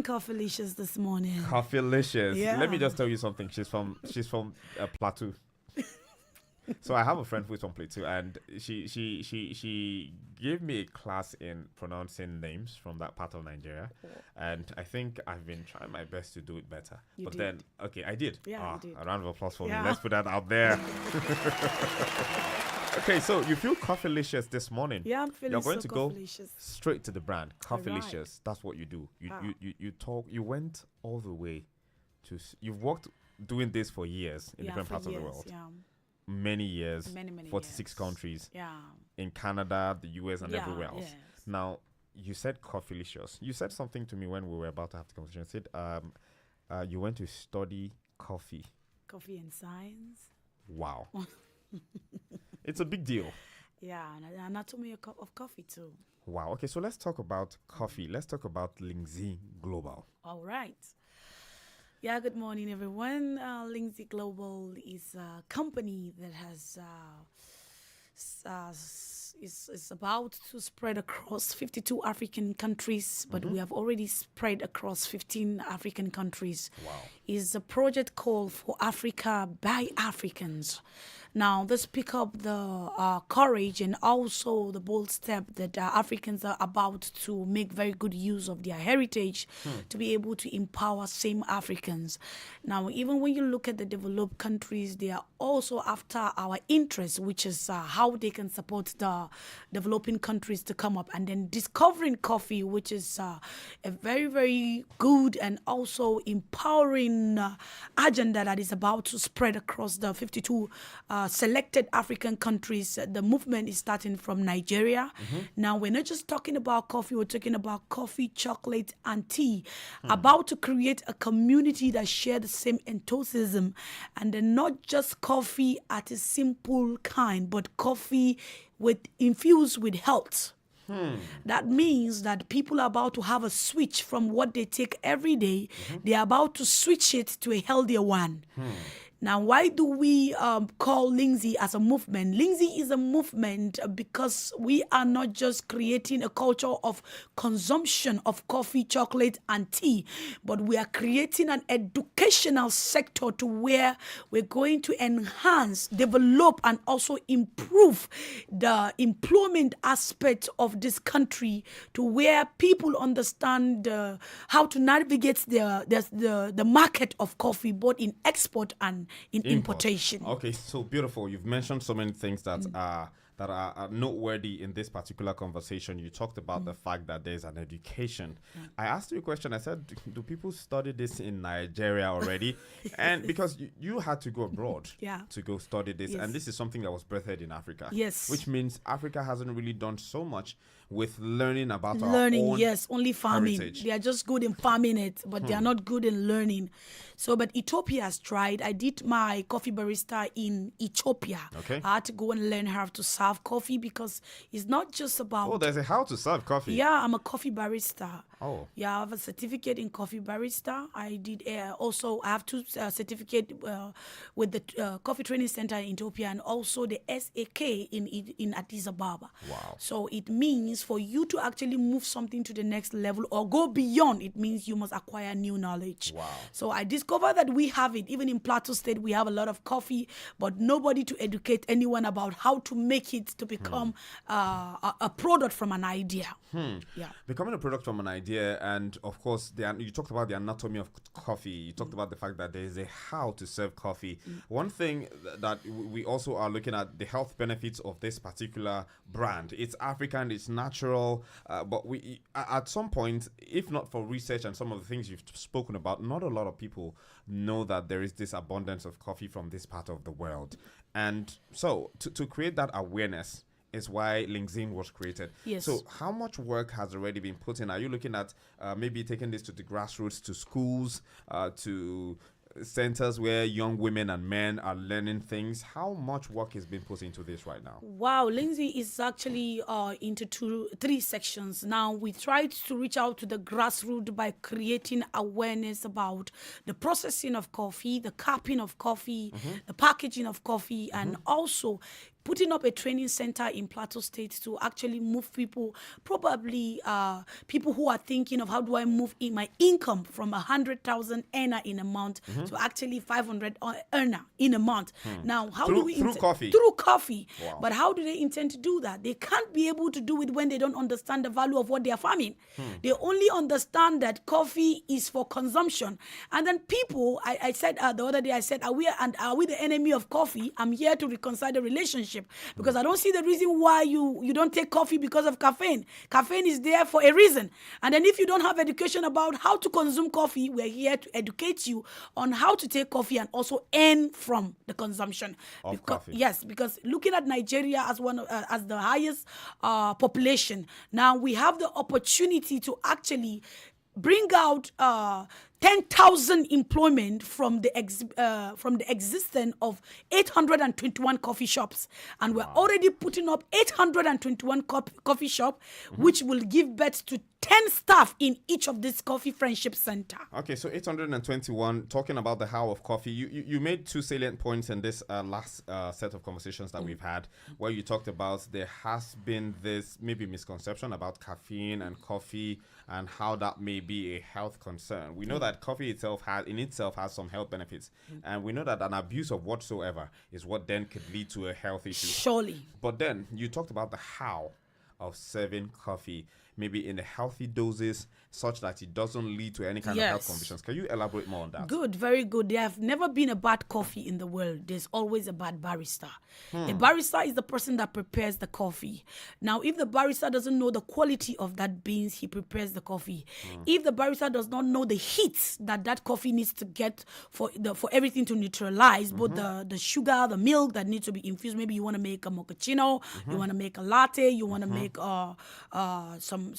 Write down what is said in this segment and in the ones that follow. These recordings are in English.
Coffeelicious this morning. Coffeelicious. Yeah. Let me just tell you something. She's from Plateau. So I have a friend who's from Plateau, and she gave me a class in pronouncing names from that part of Nigeria, and I think I've been trying my best to do it better. You did. Then, okay, I did. Yeah, you did. A round of applause for Yeah. me. Let's put that out there. Okay, so you feel Coffeelicious this morning. Yeah, I'm feeling You're going so to go coffeelicious. straight to the brand, Coffeelicious. Alright. That's what you do. Ah. You talk. You went all the way to. You've worked doing this for years in different for parts of the years, world. Yeah. Many years. Many 46 years. countries Yeah. in Canada, the US, and Yeah, everywhere else. yes. Now, you said Coffeelicious. You said something to me when we were about to have the conversation. You said you went to study coffee. Coffee and science. Wow. It's a big deal. Yeah, and the anatomy of coffee too. Wow. Okay, so let's talk about coffee. Let's talk about Lingzi Global. All right. Yeah, good morning, everyone. Lingzi Global is a company that is about to spread across 52 African countries, but we have already spread across 15 African countries. Wow. Is a project called For Africa by Africans. Now, this pick up the courage and also the bold step that Africans are about to make very good use of their heritage to be able to empower same Africans. Now, even when you look at the developed countries, they are also after our interest, which is how they can support the developing countries to come up. And then discovering coffee, which is a very, very good and also empowering agenda that is about to spread across the 52 selected African countries. The movement is starting from Nigeria. Now, we're not just talking about coffee, we're talking about coffee, chocolate, and tea. About to create a community that share the same enthusiasm. And then not just coffee at a simple kind, but coffee infused with health. That means that people are about to have a switch from what they take every day. They are about to switch it to a healthier one. Now, why do we call Lingzi as a movement? Lingzi is a movement because we are not just creating a culture of consumption of coffee, chocolate, and tea, but we are creating an educational sector to where we're going to enhance, develop, and also improve the employment aspect of this country to where people understand how to navigate the market of coffee, both in export and in importation. Okay, so beautiful. You've mentioned so many things that are noteworthy in this particular conversation. You talked about the fact that there's an education. I asked you a question. I said, do people study this in Nigeria already? And because you had to go abroad to go study this, and this is something that was birthed in Africa. Yes. Which means Africa hasn't really done so much with learning about our own only farming. heritage. They are just good in farming it, but they are not good in learning. So, but Ethiopia has tried. I did my coffee barista in Ethiopia. Okay. I had to go and learn how to serve coffie because it's not just about. Oh, there's a how to serve coffee. Yeah, I'm a coffee barista. Oh. Yeah, I have a certificate in coffee barista. I did also, I have two certificate with the Coffee Training Center in Ethiopia and also the SAK in Addis Ababa. Wow. So it means for you to actually move something to the next level or go beyond, it means you must acquire new knowledge. Wow. So I discovered that we have it. Even in Plateau State, we have a lot of coffee, but nobody to educate anyone about how to make it to become a product from an idea. Yeah. Becoming a product from an idea, and of course, you talked about the anatomy of coffee. You talked about the fact that there is a how to serve coffee. One thing that we also are looking at the health benefits of this particular brand. It's African, it's natural, but we at some point, if not for research and some of the things you've spoken about, not a lot of people know that there is this abundance of coffee from this part of the world. And so to create that awareness is why Lingzhi was created. Yes. So how much work has already been put in? Are you looking at maybe taking this to the grassroots, to schools, to centers where young women and men are learning things? How much work has been put into this right now? Wow, Lingzi is actually into three sections. Now, we tried to reach out to the grassroots by creating awareness about the processing of coffee, the cupping of coffee, the packaging of coffee, and also putting up a training center in Plateau State to actually move people, probably people who are thinking of how do I move in my income from 100,000 earner in a month to actually 500 earner in a month. Now, how do we through coffee? Through coffee. Wow. But how do they intend to do that? They can't be able to do it when they don't understand the value of what they are farming. They only understand that coffee is for consumption. And then people, I said the other day, I said, are we the enemy of coffee? I'm here to reconcile the relationship because I don't see the reason why you don't take coffee because of caffeine. Caffeine is there for a reason. And then if you don't have education about how to consume coffee, we're here to educate you on how to take coffee and also earn from the consumption of coffee. Yes, because looking at Nigeria as as the highest population, now we have the opportunity to actually bring out 10,000 employment from the existence of 821 coffee shops, and we're already putting up 821 coffee shop, which will give birth to 10 staff in each of this coffee friendship center. Okay, so 821. Talking about the how of coffee, you made two salient points in this last set of conversations that we've had, where you talked about there has been this maybe misconception about caffeine and coffee and how that may be a health concern. We know that coffee itself has some health benefits, and we know that an abuse of whatsoever is what then could lead to a health issue. Surely. But then you talked about the how of serving coffee, maybe in the healthy doses, such that it doesn't lead to any kind of health conditions. Can you elaborate more on that? Good, very good. There have never been a bad coffee in the world. There's always a bad barista. A barista is the person that prepares the coffee. Now, if the barista doesn't know the quality of that beans, he prepares the coffee. If the barista does not know the heat that coffee needs to get for everything to neutralize, both the sugar, the milk that needs to be infused. Maybe you want to make a mochaccino, you want to make a latte, you want to make some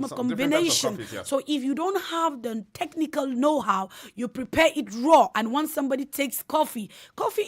combination. Coffees, yeah. So if you don't have the technical know-how, you prepare it raw. And once somebody takes coffee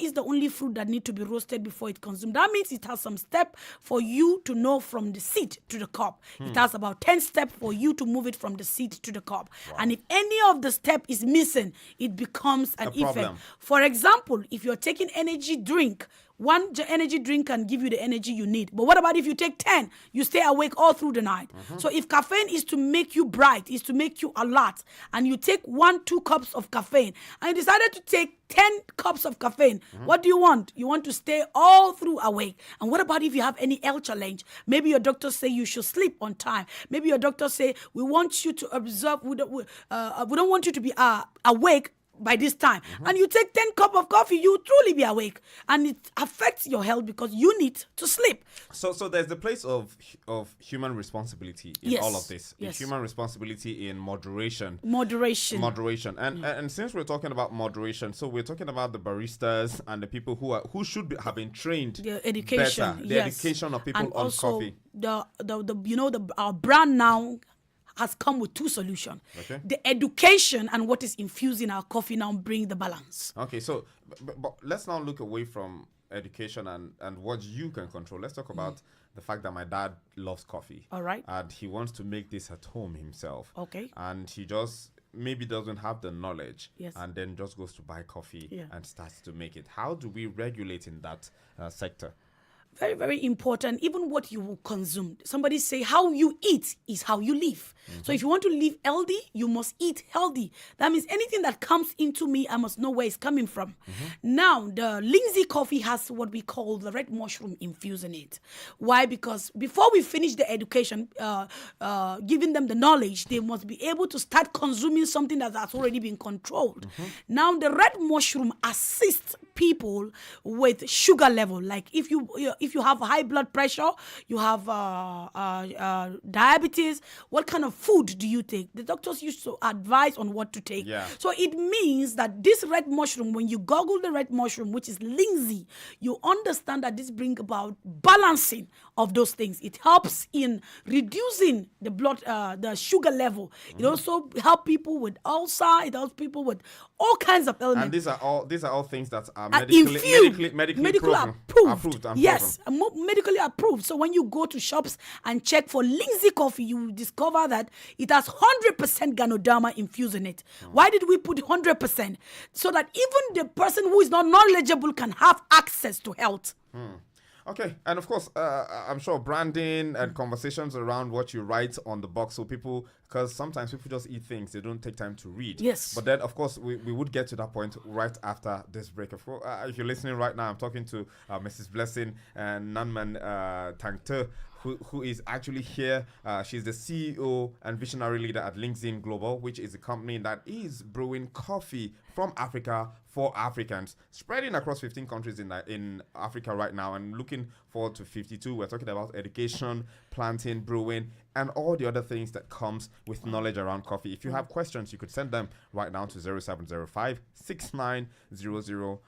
is the only fruit that needs to be roasted before it consumed. That means it has some step for you to know from the seed to the cup. It has about 10 steps for you to move it from the seed to the cup. Wow. And if any of the step is missing, it becomes an effect. For example, if you're taking energy drink, one energy drink can give you the energy you need. But what about if you take 10? You stay awake all through the night. So if caffeine is to make you bright, is to make you alert, and you take 1-2 cups of caffeine, and you decided to take 10 cups of caffeine, what do you want? You want to stay all through awake. And what about if you have any health challenge? Maybe your doctor say you should sleep on time. Maybe your doctor say, we want you to observe, we don't want you to be awake by this time, and you take 10 cups of coffee, you truly be awake, and it affects your health because you need to sleep. So there's the place of human responsibility in all of this. Yes. Human responsibility in moderation. And since we're talking about moderation, so we're talking about the baristas and the people who should have been trained The education, better. The education of people and on also coffee. Our brand now has come with 2 solutions. Okay. The education and what is infused in our coffee now bring the balance. Okay, so but let's now look away from education and what you can control. Let's talk about the fact that my dad loves coffee. All right. And he wants to make this at home himself. Okay. And he just maybe doesn't have the knowledge. Yes. And then just goes to buy coffee and starts to make it. How do we regulate in that sector? Very, very important. Even what you will consume. Somebody say how you eat is how you live. So if you want to live healthy, you must eat healthy. That means anything that comes into me, I must know where it's coming from. Now, the Lingzi coffee has what we call the red mushroom infused in it. Why? Because before we finish the education, giving them the knowledge, they must be able to start consuming something that has already been controlled. Now, the red mushroom assists people with sugar level. Like if you have high blood pressure, you have diabetes, what kind of food do you take? The doctors used to advise on what to take. Yeah. So it means that this red mushroom, when you goggle the red mushroom, which is Lingzi, you understand that this brings about balancing of those things. It helps in reducing the blood, the sugar level. It also helps people with ulcer. It helps people with all kinds of ailments. And these are all things that are medically approved. Yes, medically approved. So when you go to shops and check for Lingzi coffee, you will discover that it has 100% Ganoderma infused in it. Why did we put 100%? So that even the person who is not knowledgeable can have access to health. Okay, and of course, I'm sure branding and conversations around what you write on the box, so people, because sometimes people just eat things, they don't take time to read. Yes. But then, of course, we would get to that point right after this break. Of course, if you're listening right now, I'm talking to Mrs. Blessing and Nanman Tangte, who is actually here. She's the CEO and visionary leader at Lingzhi Global, which is a company that is brewing coffee from Africa for Africans, spreading across 15 countries in Africa right now, and looking forward to 52. We're talking about education, planting, brewing, and all the other things that comes with knowledge around coffee. If you have questions, you could send them right now to 0705 6900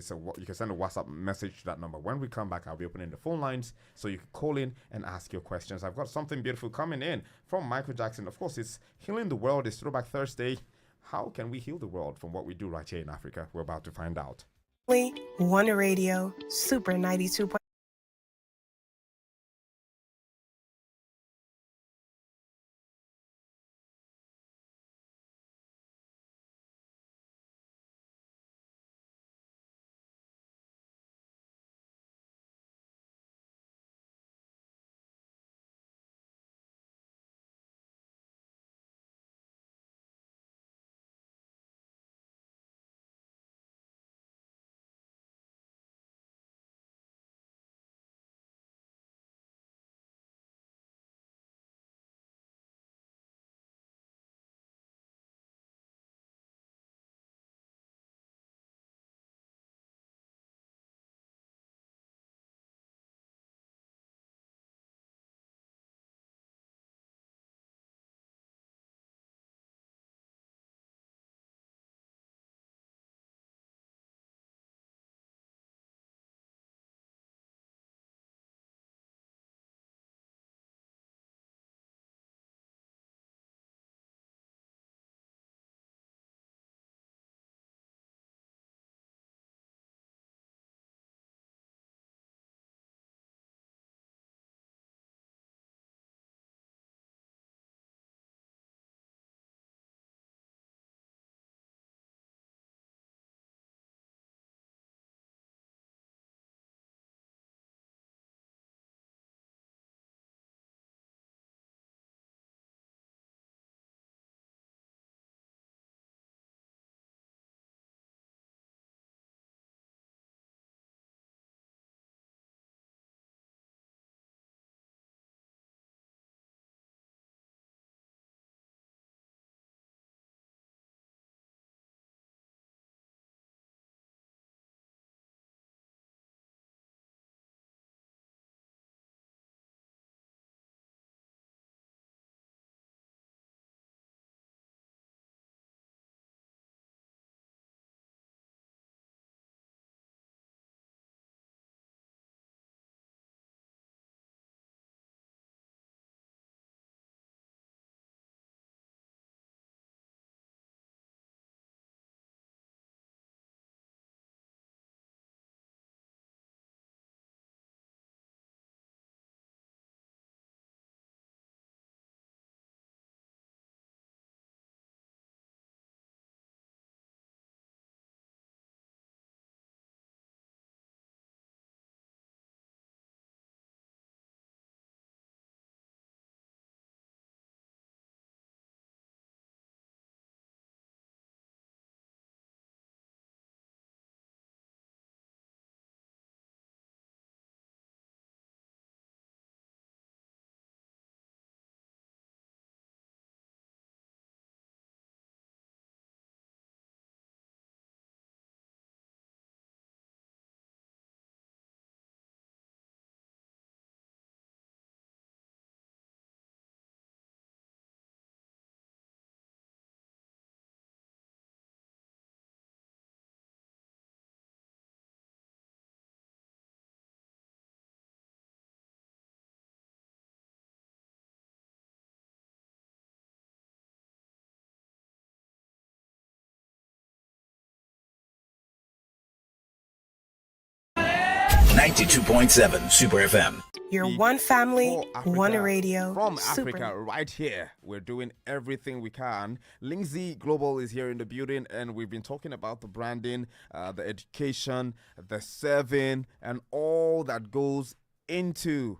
So you can send a WhatsApp message to that number. When we come back, I'll be opening the phone lines so you can call in and ask your questions. I've got something beautiful coming in from Michael Jackson. Of course, it's Healing the World. It's Throwback Thursday. How can we heal the world from what we do right here in Africa? We're about to find out. One Radio, Super 92. 92.7 Super FM. Your one family, For Africa, one radio. From Super. Africa, right here. We're doing everything we can. Lingzi Global is here in the building, and we've been talking about the branding, the education, the serving, and all that goes into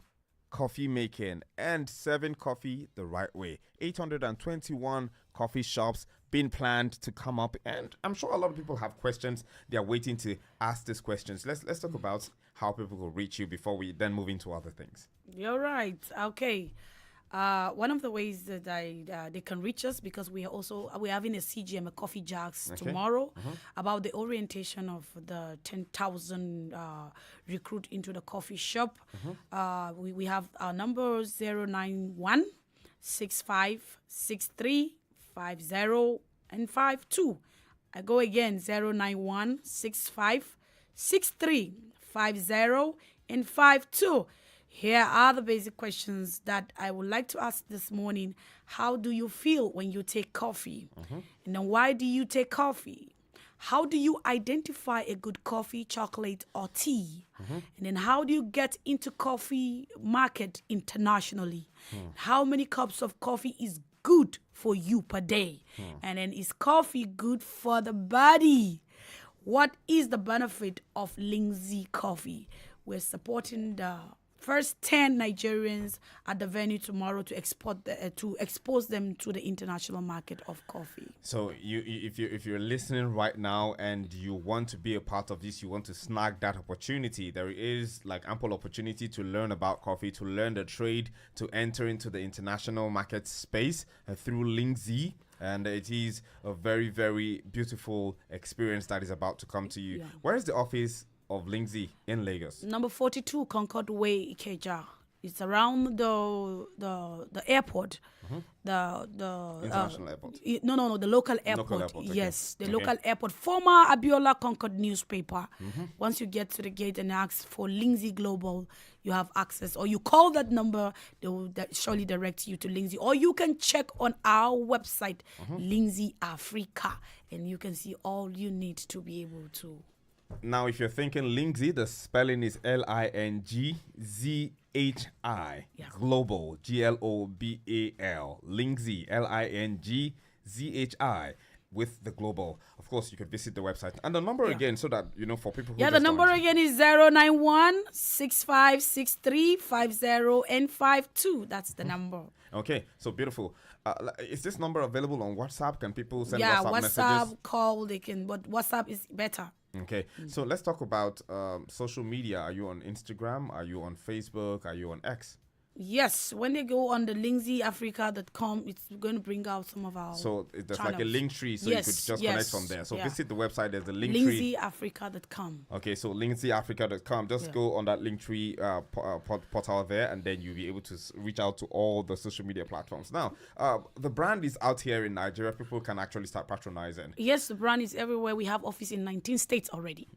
coffee making and serving coffee the right way. 821 coffee shops being planned to come up, and I'm sure a lot of people have questions. They are waiting to ask these questions. Let's talk about how people will reach you before we then move into other things. You're right. Okay. One of the ways that they can reach us, because we're having a CGM, a coffee jacks tomorrow, about the orientation of the 10,000 recruit into the coffee shop. We have our number 091 6563 50 and 52. I go again, 091 6563 50 and 52. Here are the basic questions that I would like to ask this morning. How do you feel when you take coffee? And then why do you take coffee? How do you identify a good coffee, chocolate, or tea? And then how do you get into coffee market internationally? How many cups of coffee is good for you per day? And then is coffee good for the body? What is the benefit of Lingzi coffee? We're supporting the first 10 Nigerians at the venue tomorrow to expose them to the international market of coffee. So if you're listening right now and you want to be a part of this, you want to snag that opportunity, there is like ample opportunity to learn about coffee, to learn the trade, to enter into the international market space through Lingzi. And it is a very, very beautiful experience that is about to come to you. Yeah. Where is the office of Lingzi in Lagos? Number 42 Concord Way, Ikeja. It's around the airport, the International airport. No, the local airport. Local airport, okay. Yes, the Okay. local airport. Former Abiola Concord newspaper. Once you get to the gate and ask for Lingzi Global, you have access, or you call that number. They will surely direct you to Lingzi, or you can check on our website, Lingzi Africa, and you can see all you need to be able to. Now, if you're thinking Lingzi, the spelling is Lingzhi. Yeah. Global, Global. Lingzi, Lingzhi with the global. Of course, you can visit the website. And the number again, so that, for people who Yeah, the just number don't- again is 091 6563 50 and 52. That's the number. Okay, so beautiful. Is this number available on WhatsApp? Can people send Yeah, WhatsApp WhatsApp, messages? call, they can, but WhatsApp is better. Okay, so let's talk about social media. Are you on Instagram? Are you on Facebook? Are you on X? Yes, when they go on the lingziafrica.com, it's going to bring out some of our So there's like a channels. link tree, so Yes, you could just yes, connect from there. So yeah. visit the website. There's a link tree. Lingziafrica.com. Okay, so lingziafrica.com. Just Yeah. go on that link tree portal there, and then you'll be able to reach out to all the social media platforms. Now, the brand is out here in Nigeria. People can actually start patronizing. Yes, the brand is everywhere. We have office in 19 states already,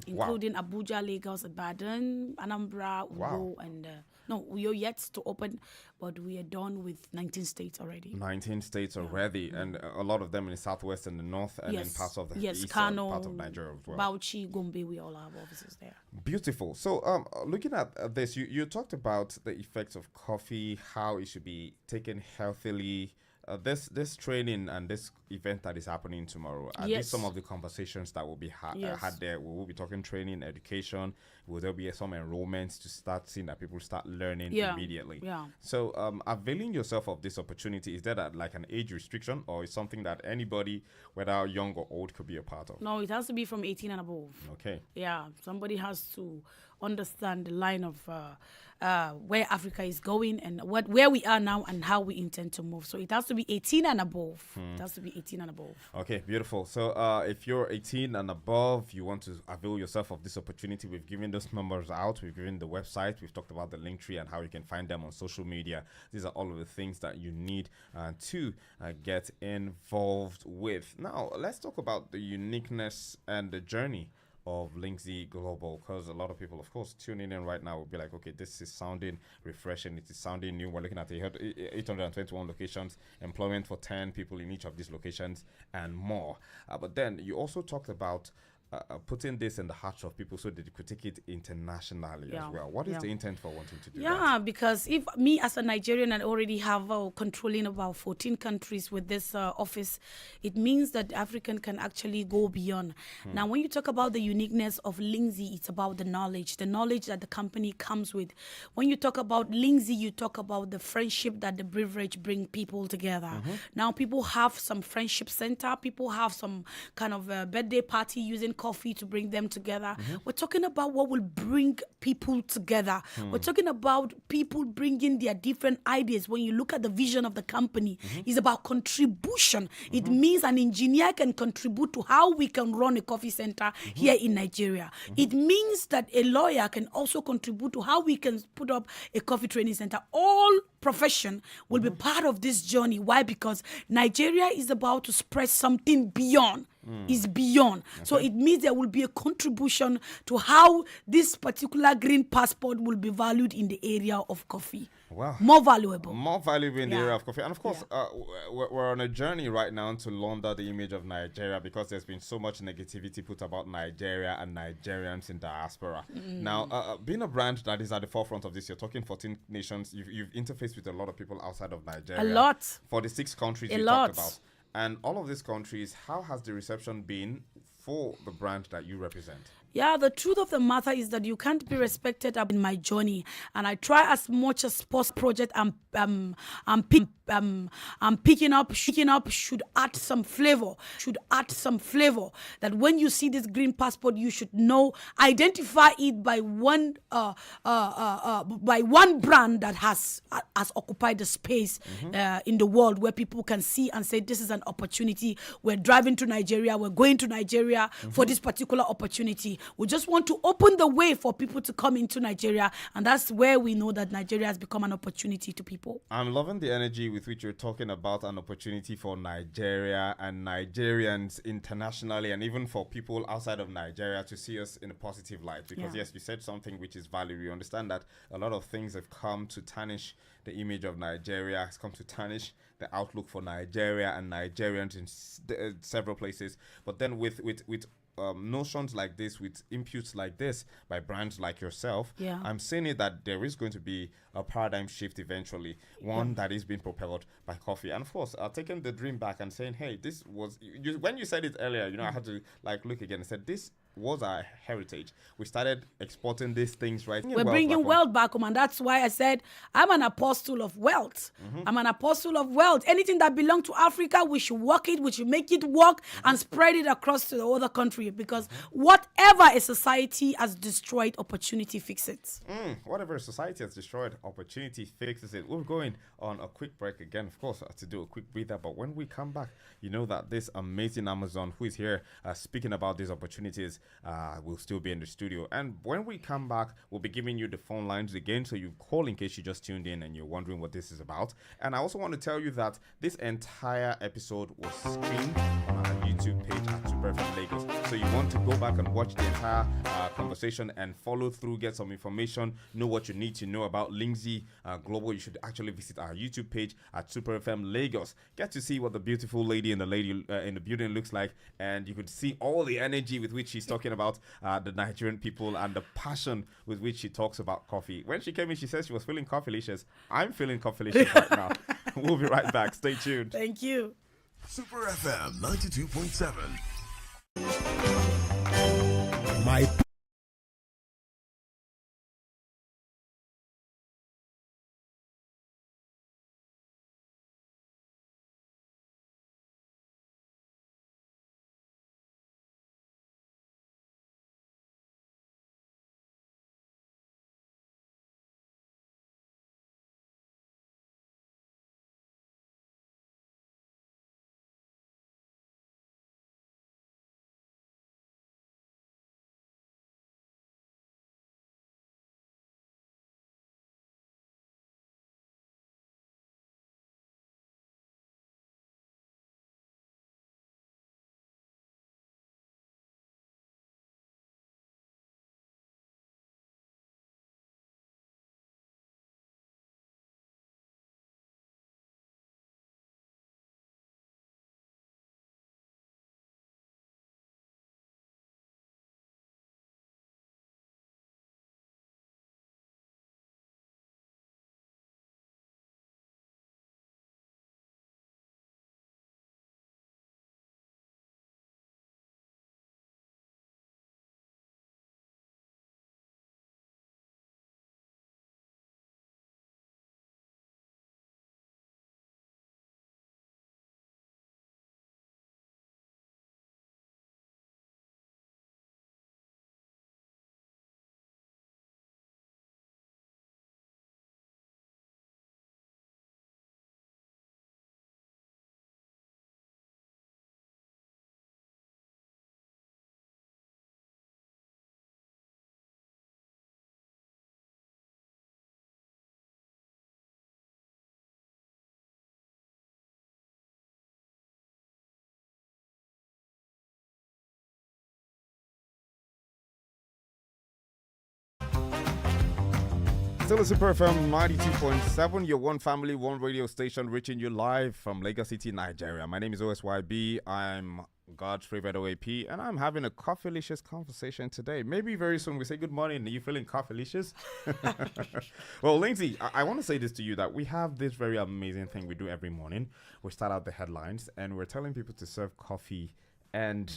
Wow. including Abuja, Lagos, Ibadan, Anambra, Uyo, and Uyo yet to open, but we are done with 19 states already. 19 states already, and a lot of them in the southwest and the north, and in parts of the east Kano, part of Nigeria as well. Bauchi, Gombe, we all have offices there. Beautiful. So, looking at this, you talked about the effects of coffee, how it should be taken healthily. This training and this event that is happening tomorrow, are these Yes. some of the conversations that will be Yes. had there? We will be talking training, education. Will there be some enrollments to start seeing that people start learning immediately? Yeah. So, availing yourself of this opportunity, is there like an age restriction, or is something that anybody, whether young or old, could be a part of? No, it has to be from 18 and above. Okay. Yeah, somebody has to understand the line of where Africa is going and where we are now and how we intend to move. So it has to be 18 and above. It has to be 18 and above. Okay, beautiful. So if you're 18 and above, you want to avail yourself of this opportunity. We've given those numbers out. We've given the website. We've talked about the link tree and how you can find them on social media. These are all of the things that you need to get involved with. Now, let's talk about the uniqueness and the journey of Lingzi Global, because a lot of people, of course, tuning in right now will be like, okay, this is sounding refreshing, it is sounding new. We're looking at 821 locations, employment for 10 people in each of these locations, and more. But then you also talked about putting this in the hearts of people so that they could take it internationally as Yeah, well. What is yeah. the intent for wanting to do Yeah, because if me as a Nigerian, I already have controlling about 14 countries with this office, it means that African can actually go beyond. Now, when you talk about the uniqueness of Lingzi, it's about the knowledge that the company comes with. When you talk about Lingzi, you talk about the friendship that the beverage bring people together. Now, people have some friendship center, people have some kind of birthday party using coffee to bring them together. We're talking about what will bring people together. We're talking about people bringing their different ideas. When you look at the vision of the company, it's about contribution. It means an engineer can contribute to how we can run a coffee center here in Nigeria. It means that a lawyer can also contribute to how we can put up a coffee training center. All profession will be part of this journey. Why? Because Nigeria is about to spread something beyond. Is beyond. So it means there will be a contribution to how this particular green passport will be valued in the area of coffee. Wow. More valuable. More valuable in the Yeah. area of coffee. And of course, we're on a journey right now to launder the image of Nigeria because there's been so much negativity put about Nigeria and Nigerians in diaspora. Now, being a brand that is at the forefront of this, you're talking 14 nations, you've interfaced with a lot of people outside of Nigeria. A lot. 46 countries A you lot. talked about. And all of these countries, how has the reception been for the brand that you represent? Yeah, the truth of the matter is that you can't be respected in my journey, and I try as much as possible. Project I'm picking up should add some flavor. That when you see this green passport, you should identify it by one brand that has occupied the space in the world where people can see and say this is an opportunity. We're driving to Nigeria. We're going to Nigeria for this particular opportunity. We just want to open the way for people to come into Nigeria, and that's where we know that Nigeria has become an opportunity to people. I'm loving the energy with which you're talking about an opportunity for Nigeria and Nigerians internationally, and even for people outside of Nigeria to see us in a positive light. Because yes, you said something which is valid. We understand that a lot of things have come to tarnish the image of Nigeria, has come to tarnish the outlook for Nigeria and Nigerians in several places. But then with notions like this, with inputs like this by brands like yourself, I'm saying it that there is going to be a paradigm shift eventually, one that is being propelled by coffee. And of course, taking the dream back and saying, hey, this was when you said it earlier, I had to look again and said this was our heritage. We started exporting these things, right? We're bringing wealth back home, and that's why I said I'm an apostle of wealth. I'm an apostle of wealth. Anything that belongs to Africa, we should work it, we should make it work and spread it across to the other country, because whatever a society has destroyed, opportunity fixes it. Whatever a society has destroyed, opportunity fixes it. We're going on a quick break again, of course, to do a quick breather. But when we come back, you know that this amazing Amazon who is here speaking about these opportunities will still be in the studio. And when we come back, we'll be giving you the phone lines again, so you call in case you just tuned in and you're wondering what this is about. And I also want to tell you that this entire episode was streamed on our YouTube page at Super FM Lagos. So you want to go back and watch the entire conversation and follow through, get some information, know what you need to know about Lingzi Global, you should actually visit our YouTube page at Super FM Lagos. Get to see what the beautiful lady in the building looks like, and you could see all the energy with which she's talking about the Nigerian people and the passion with which she talks about coffee. When she came in, she said she was feeling coffee-licious. I'm feeling coffee-licious right now. We'll be right back. Stay tuned. Thank you. Super FM 92.7. My Still a Super FM 92.7, your one family, one radio station, reaching you live from Lagos City, Nigeria. My name is OSYB. I'm God's favorite OAP, and I'm having a coffee-licious conversation today. Maybe very soon we say good morning. Are you feeling coffee-licious? Well, Lingzi, I want to say this to you, that we have this very amazing thing we do every morning. We start out the headlines, and we're telling people to serve coffee and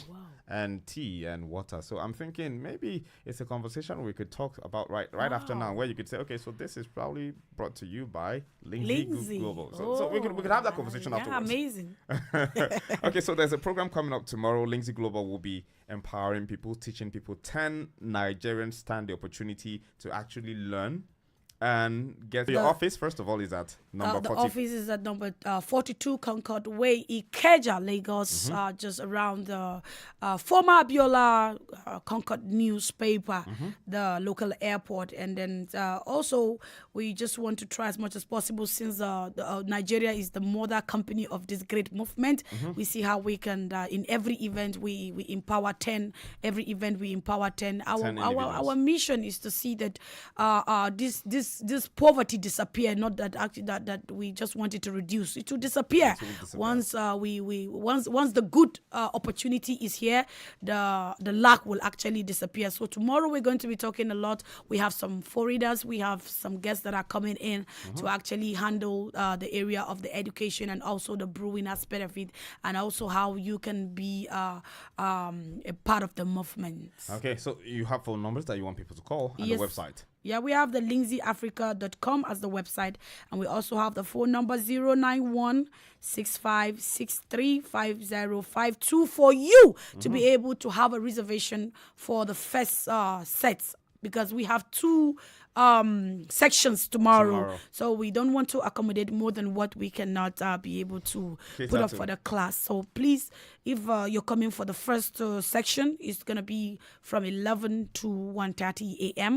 tea and water. So I'm thinking maybe it's a conversation we could talk about right after now, where you could say, okay, so this is probably brought to you by Lingzi Global. So we could have that conversation afterwards. Amazing. Okay, so there's a program coming up tomorrow. Lingzi Global will be empowering people, teaching people. 10 Nigerians stand the opportunity to actually learn and get your office. First of all, is at number 40. The office is at number 42 Concord Way, Ikeja, Lagos, just around the former Abiola Concord newspaper, the local airport. And then also, we just want to try as much as possible, since Nigeria is the mother company of this great movement. We see how we can, in every event, we empower 10. Every event, we empower 10. Our mission is to see that this poverty disappear, not that actually that we just want it to reduce. It will disappear. Once once the good opportunity is here, the lack will actually disappear. So tomorrow we're going to be talking a lot. We have some foreigners, we have some guests that are coming in to actually handle the area of the education and also the brewing aspect of it, and also how you can be a part of the movement. Okay, so you have phone numbers that you want people to call, and the website. Yeah, we have the lingziafrica.com as the website, and we also have the phone number 091-6563-5052 for you to be able to have a reservation for the first sets, because we have 2 sections tomorrow. So we don't want to accommodate more than what we cannot be able to put up for the class. So please, if you're coming for the first section, it's going to be from 11 to 1:30 a.m.